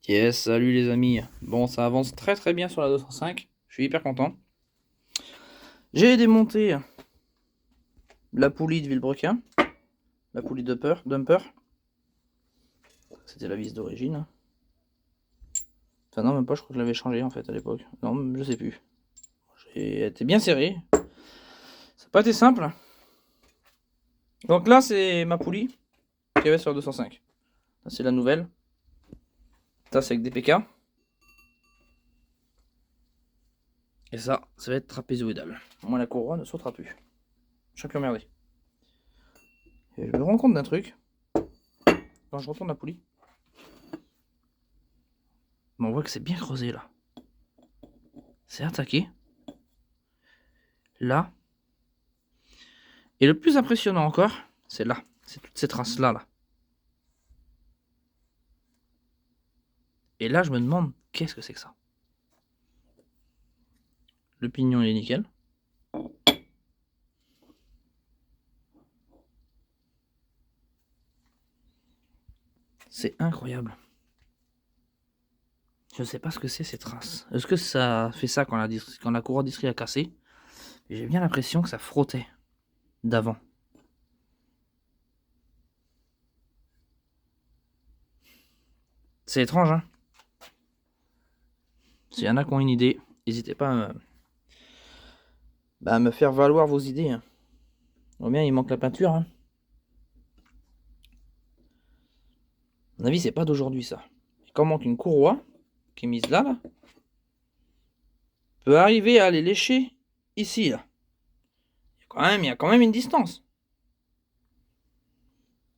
Yes, salut les amis. Bon, ça avance très bien sur la 205. Je suis hyper content. J'ai démonté la poulie de Villebrequin, la poulie dumper. C'était la vis d'origine. Enfin non, même pas, je crois que je l'avais changé en fait à l'époque. Non, je sais plus. J'ai été bien serré. Ça n'a pas été simple. Donc là, c'est ma poulie qu'il y avait sur la 205. Ça, c'est la nouvelle. Ça, c'est avec des PK. Et ça va être trapézoïdal. Moi, la courroie ne sautera plus. Je suis plus emmerdé. Et je me rends compte d'un truc. Quand je retourne la poulie, on voit que c'est bien creusé là. C'est attaqué. Là. Et le plus impressionnant encore, c'est là. C'est toutes ces traces là. Et là, je me demande, qu'est-ce que c'est que ça? Le pignon, il est nickel. C'est incroyable. Je ne sais pas ce que c'est ces traces. Est-ce que ça fait ça quand la courroie d'istrie a cassé? J'ai bien l'impression que ça frottait d'avant. C'est étrange, hein? S'il y en a qui ont une idée, n'hésitez pas à me faire valoir vos idées. Hein. Au bien, il manque la peinture. Hein. À mon avis, c'est pas d'aujourd'hui ça. Quand manque une courroie, qui est mise là, peut arriver à aller lécher ici, là. Il y a quand même une distance.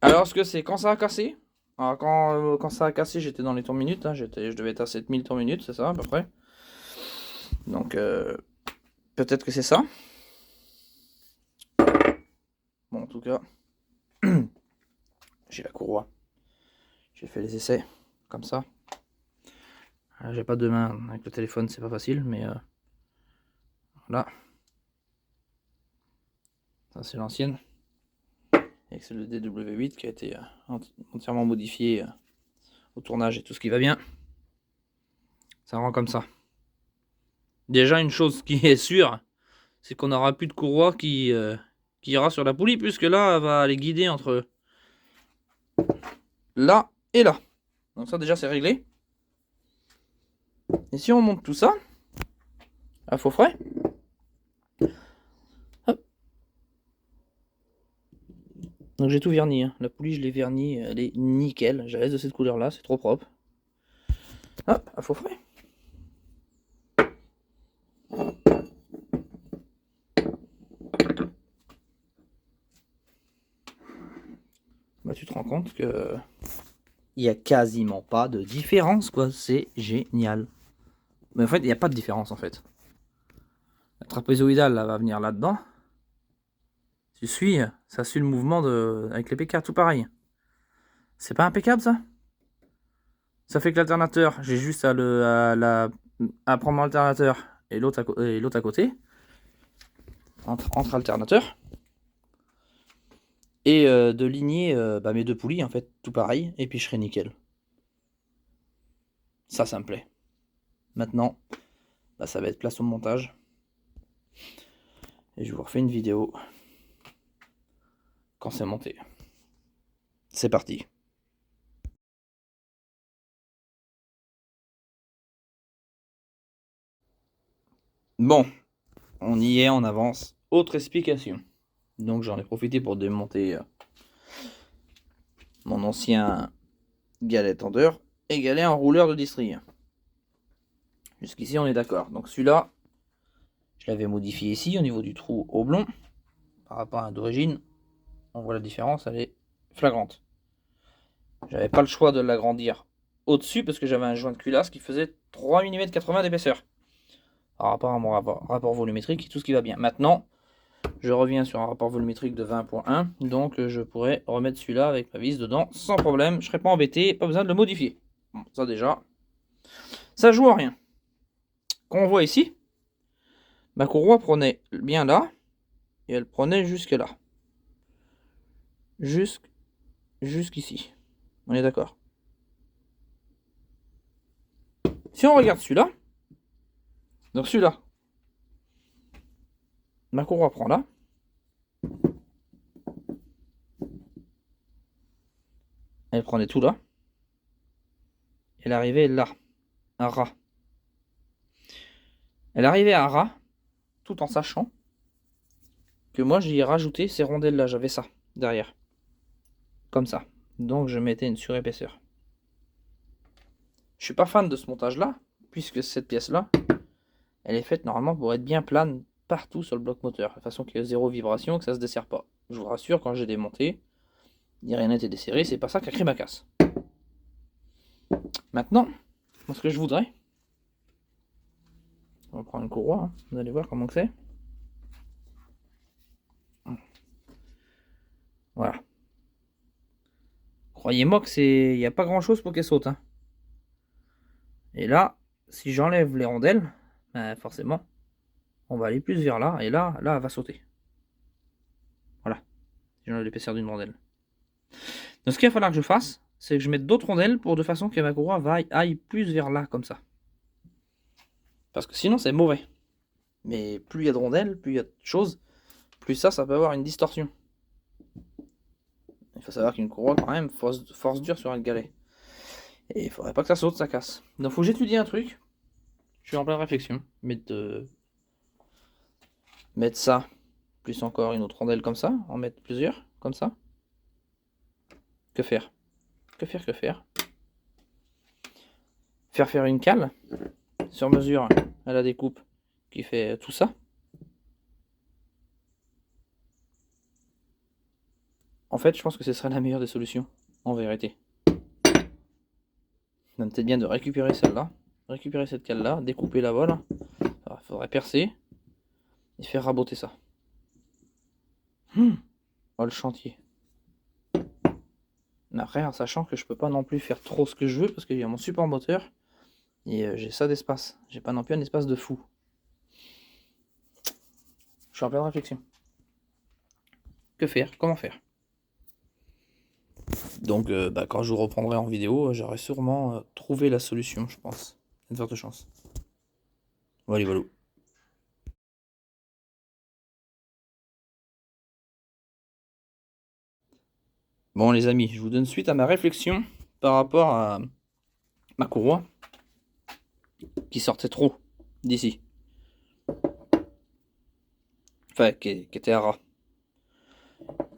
Alors, ce que c'est quand ça a cassé? Alors, quand ça a cassé, j'étais dans les tours minutes. Hein, je devais être à 7000 tours minutes, c'est ça, à peu près. Donc, peut-être que c'est ça. Bon, en tout cas, j'ai la courroie. J'ai fait les essais, comme ça. J'ai pas de main avec le téléphone, c'est pas facile, mais voilà. Ça, c'est l'ancienne. Et c'est le DW8 qui a été entièrement modifié au tournage et tout ce qui va bien. Ça rend comme ça. Déjà, une chose qui est sûre, c'est qu'on n'aura plus de courroie qui ira sur la poulie, puisque là, elle va aller guider entre là et là. Donc ça, déjà, c'est réglé. Et si on monte tout ça, à faux frais, hop. Donc j'ai tout verni. Hein. La poulie, je l'ai verni, elle est nickel. Je la laisse de cette couleur-là, c'est trop propre. Hop, à faux frais. Bah, tu te rends compte que il n'y a quasiment pas de différence, quoi. C'est génial. Mais en fait, il n'y a pas de différence, en fait. La trapézoïdale, là, va venir là-dedans. Tu suis, ça suit le mouvement avec les PK, tout pareil. C'est pas impeccable, ça? Ça fait que l'alternateur, j'ai juste à prendre mon alternateur et l'autre à côté. Entre alternateurs. Et de ligner mes deux poulies, en fait, tout pareil. Et puis je serai nickel. Ça me plaît. Maintenant, ça va être place au montage. Et je vous refais une vidéo quand c'est monté. C'est parti. Bon, on y est, on avance. Autre explication. Donc j'en ai profité pour démonter mon ancien galet tendeur et galet enrouleur de distrie. Jusqu'ici on est d'accord. Donc celui-là, je l'avais modifié ici au niveau du trou oblong. Par rapport à d'origine, on voit la différence, elle est flagrante. J'avais pas le choix de l'agrandir au-dessus parce que j'avais un joint de culasse qui faisait 3 mm 80 d'épaisseur. Par rapport à mon rapport volumétrique et tout ce qui va bien. Maintenant, je reviens sur un rapport volumétrique de 20.1, donc je pourrais remettre celui-là avec ma vis dedans sans problème. Je ne serais pas embêté, pas besoin de le modifier. Bon, ça déjà, ça joue à rien. Qu'on voit ici, ma courroie prenait bien là, et elle prenait jusque là. Jusqu'ici. On est d'accord. Si on regarde celui-là, donc celui-là, ma courroie prend là. Elle prenait tout là. Elle arrivait là, à ras. Elle arrivait à ras, tout en sachant que moi j'y ai rajouté ces rondelles là, j'avais ça derrière. Comme ça. Donc je mettais une surépaisseur. Je suis pas fan de ce montage là, puisque cette pièce là, elle est faite normalement pour être bien plane partout sur le bloc moteur, de façon qu'il y ait zéro vibration, que ça se desserre pas. Je vous rassure, quand j'ai démonté, il n'y a rien été desserré, c'est pas ça qui a créé ma casse. Maintenant, ce que je voudrais, on va prendre une courroie, hein. Vous allez voir comment que c'est. Voilà. Croyez-moi que il n'y a pas grand chose pour qu'elle saute. Hein. Et là, si j'enlève les rondelles, ben forcément, on va aller plus vers là, et là, elle va sauter. Voilà. Si j'enlève l'épaisseur d'une rondelle. Donc ce qu'il va falloir que je fasse, c'est que je mette d'autres rondelles pour de façon que ma courroie aille plus vers là, comme ça. Parce que sinon, c'est mauvais. Mais plus il y a de rondelles, plus il y a de choses, plus ça peut avoir une distorsion. Il faut savoir qu'une courroie, quand même, force dure sur un galet. Et il faudrait pas que ça saute, ça casse. Donc faut que j'étudie un truc. Je suis en pleine réflexion. Mettre ça, plus encore une autre rondelle comme ça, en mettre plusieurs, comme ça. Que faire? Que faire? Faire une cale sur mesure à la découpe qui fait tout ça. En fait, je pense que ce serait la meilleure des solutions, en vérité. Donc peut-être bien de récupérer celle-là, récupérer cette cale-là, découper la voile. Il faudrait percer et faire raboter ça. Oh, le chantier. Mais après, en sachant que je peux pas non plus faire trop ce que je veux, parce qu'il y a mon support moteur, et j'ai ça d'espace. J'ai pas non plus un espace de fou. Je suis en pleine réflexion. Que faire? Comment faire? Donc, quand je vous reprendrai en vidéo, j'aurai sûrement trouvé la solution, je pense. Il y a de fortes chances. Voilà, voilà. Bon, les amis, je vous donne suite à ma réflexion par rapport à ma courroie qui sortait trop d'ici. Enfin, qui était à ras.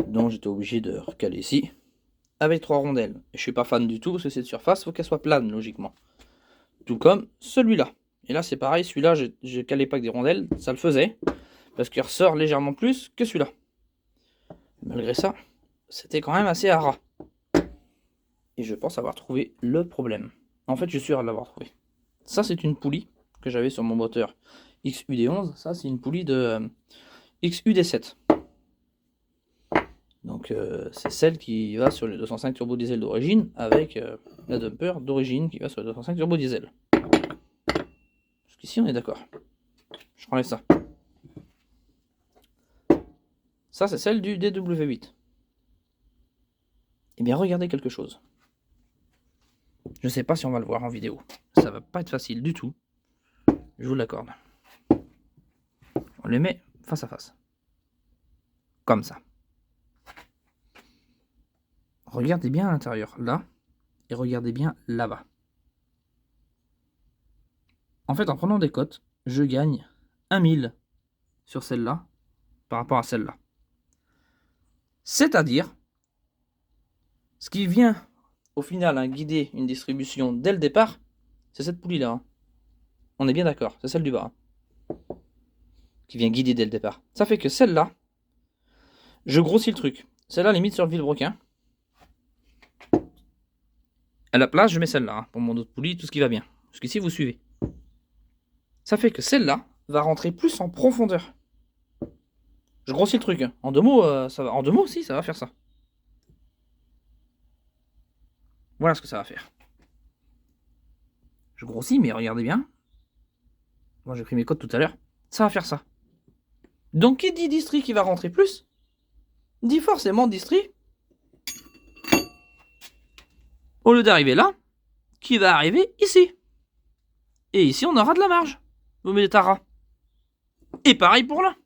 Donc, j'étais obligé de recaler ici avec 3 rondelles. Et je suis pas fan du tout parce que cette surface, il faut qu'elle soit plane, logiquement. Tout comme celui-là. Et là, c'est pareil, celui-là, je calais pas avec des rondelles, ça le faisait, parce qu'il ressort légèrement plus que celui-là. Malgré ça, c'était quand même assez à ras. Et je pense avoir trouvé le problème. En fait, je suis sûr de l'avoir trouvé. Ça, c'est une poulie que j'avais sur mon moteur XUD11. Ça, c'est une poulie de XUD7. Donc, c'est celle qui va sur le 205 turbo diesel d'origine avec la dumper d'origine qui va sur le 205 turbo diesel. Jusqu'ici, on est d'accord. Je enlève ça. Ça, c'est celle du DW8. Eh bien, regardez quelque chose. Je ne sais pas si on va le voir en vidéo. Ça va pas être facile du tout. Je vous l'accorde. On les met face à face. Comme ça. Regardez bien à l'intérieur, là. Et regardez bien là-bas. En fait, en prenant des cotes, je gagne 1000 sur celle-là par rapport à celle-là. C'est-à-dire, ce qui vient au final guider une distribution dès le départ, c'est cette poulie-là. Hein. On est bien d'accord, c'est celle du bas. Hein, qui vient guider dès le départ. Ça fait que celle-là, je grossis le truc. Celle-là, limite sur le vilebrequin. À la place, je mets celle-là, hein, pour mon autre poulie, tout ce qui va bien. Jusqu'ici, vous suivez. Ça fait que celle-là va rentrer plus en profondeur. Je grossis le truc. Hein. En 2 mots, ça va. En 2 mots aussi, ça va faire ça. Voilà ce que ça va faire. Je grossis, mais regardez bien. Moi, j'ai pris mes codes tout à l'heure. Ça va faire ça. Donc, qui dit distri qui va rentrer plus, dit forcément distri, au lieu d'arriver là, qui va arriver ici. Et ici, on aura de la marge. Vous mettez Tara. Et pareil pour là.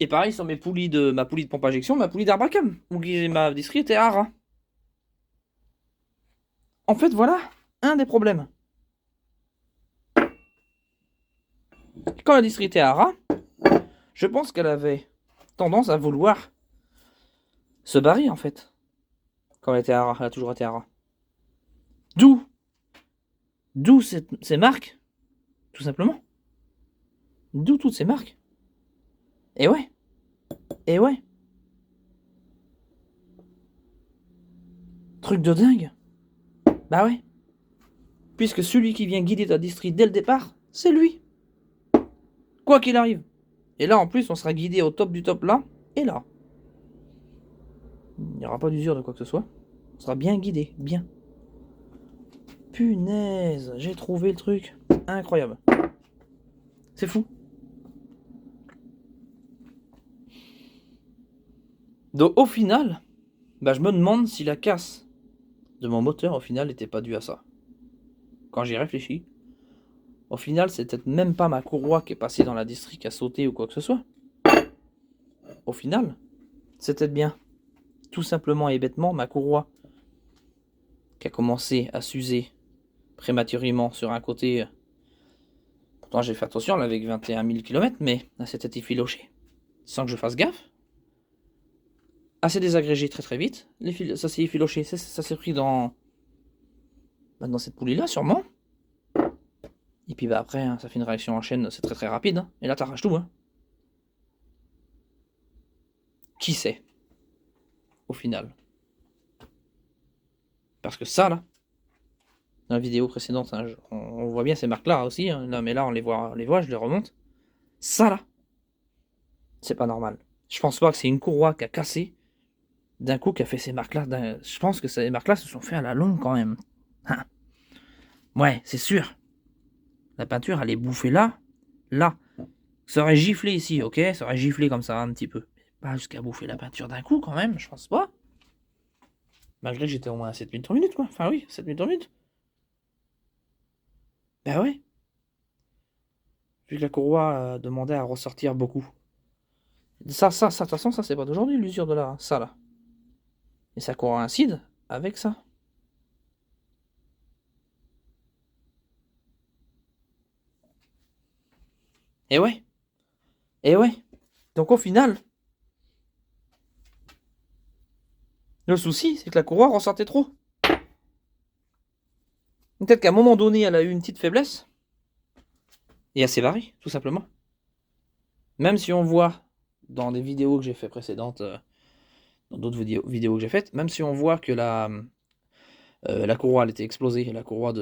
Et pareil sur ma poulie de pompe à injection, ma poulie d'Arbacam, où ma distrie était à ras. En fait, voilà un des problèmes. Quand la distrie était à ras, je pense qu'elle avait tendance à vouloir se barrer, en fait. Quand elle était à ras, elle a toujours été à ras. D'où ces marques, tout simplement. D'où toutes ces marques. Et ouais. Et ouais. Truc de dingue. Bah ouais. Puisque celui qui vient guider ta distrie dès le départ, c'est lui. Quoi qu'il arrive. Et là, en plus, on sera guidé au top du top là et là. Il n'y aura pas d'usure de quoi que ce soit. On sera bien guidé, bien. Punaise, j'ai trouvé le truc. Incroyable. C'est fou. Donc au final, bah, je me demande si la casse de mon moteur au final n'était pas due à ça. Quand j'y réfléchis, au final, c'est peut-être même pas ma courroie qui est passée dans la distrie qui a sauté ou quoi que ce soit. Au final, c'est peut-être bien, tout simplement et bêtement, ma courroie qui a commencé à s'user prématurément sur un côté. Pourtant, j'ai fait attention, là, avec 21 000 km, mais elle s'était effilochée. Sans que je fasse gaffe. Elle s'est désagrégée très très vite. Ça s'est effiloché, ça s'est pris dans cette poulie-là, sûrement. Et puis bah après, hein, ça fait une réaction en chaîne, c'est très très rapide. Hein. Et là, t'arraches tout. Hein. Qui sait, au final. Parce que ça, là, dans la vidéo précédente, hein, on voit bien ces marques-là aussi. Hein. Là, mais là, on les voit, je les remonte. Ça, là, c'est pas normal. Je pense pas que c'est une courroie qui a cassé d'un coup qui a fait ces marques-là. Je pense que ces marques-là se sont fait à la longue quand même. Hein. Ouais, c'est sûr. La peinture, elle est bouffée là. Là. Ça aurait giflé ici, ok? Ça aurait giflé comme ça un petit peu. Mais pas jusqu'à bouffer la peinture d'un coup quand même, je pense pas. Malgré que j'étais au moins à 7 minutes 3 minutes quoi. Enfin oui, 7 minutes 3 minutes. Bah ouais. Vu que la courroie demandait à ressortir beaucoup. Ça, de toute façon, ça c'est pas d'aujourd'hui l'usure de là. Ça là. Et ça coïncide avec ça. Et ouais. Et ouais. Donc au final, le souci, c'est que la courroie ressortait trop. Peut-être qu'à un moment donné, elle a eu une petite faiblesse. Et elle s'est barrée, tout simplement. Même si on voit dans des vidéos que j'ai fait précédentes, dans d'autres vidéos que j'ai faites, même si on voit que la courroie elle était explosée, la courroie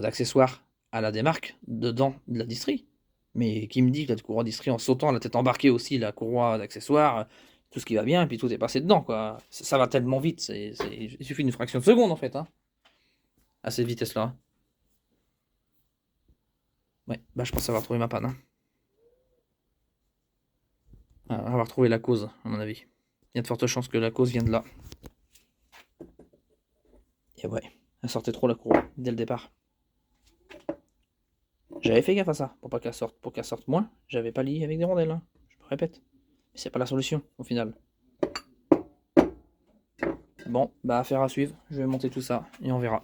d'accessoires à la démarque dedans de la distrie. Mais qui me dit que la courroie distrie en sautant, elle a peut-être embarqué aussi la courroie d'accessoires, tout ce qui va bien, et puis tout est passé dedans, quoi. Ça va tellement vite, il suffit d'une fraction de seconde en fait, hein, à cette vitesse-là. Ouais, bah je pense avoir trouvé ma panne. Hein. Avoir trouvé la cause, à mon avis. Il y a de fortes chances que la cause vienne de là. Et ouais, elle sortait trop la courroie dès le départ. J'avais fait gaffe à ça, pour qu'elle sorte moins. J'avais pas lié avec des rondelles, hein. Je me répète. Mais c'est pas la solution, au final. Bon, bah affaire à suivre. Je vais monter tout ça et on verra.